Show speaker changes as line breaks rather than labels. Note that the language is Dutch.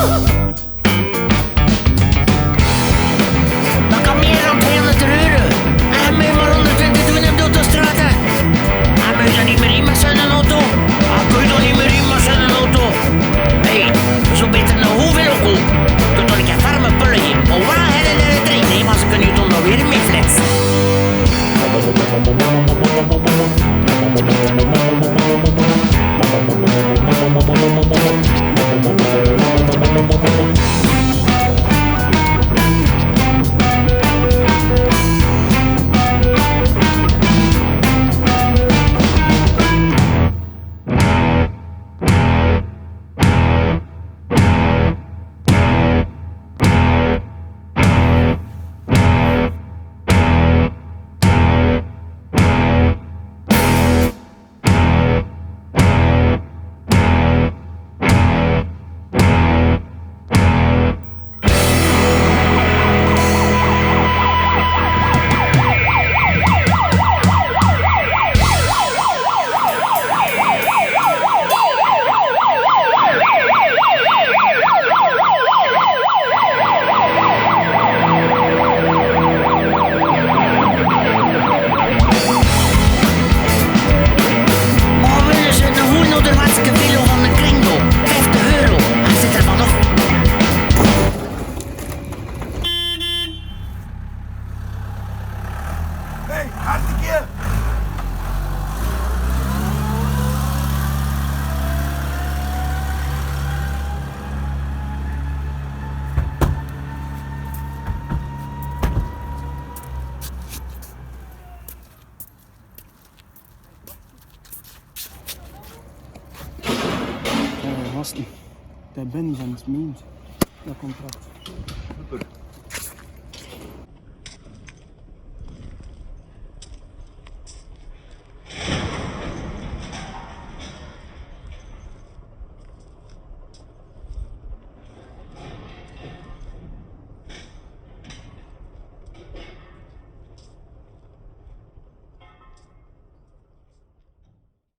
Dat kan meer dan 200 euro. En moet je maar 120 doen op de autostraat. En moet je dan niet meer in met zijn auto? En kun je dan niet meer in met zijn auto? Hé, zo beter naar hoeveel ook al. Doe dan een keer farme pullen hier. Maar waar hebben de trein? Nee, maar ze kunnen je dan nog weer mee flits.
Hey, hartstikke!
Gasten, dat ben van het meent, dat contract.
Super.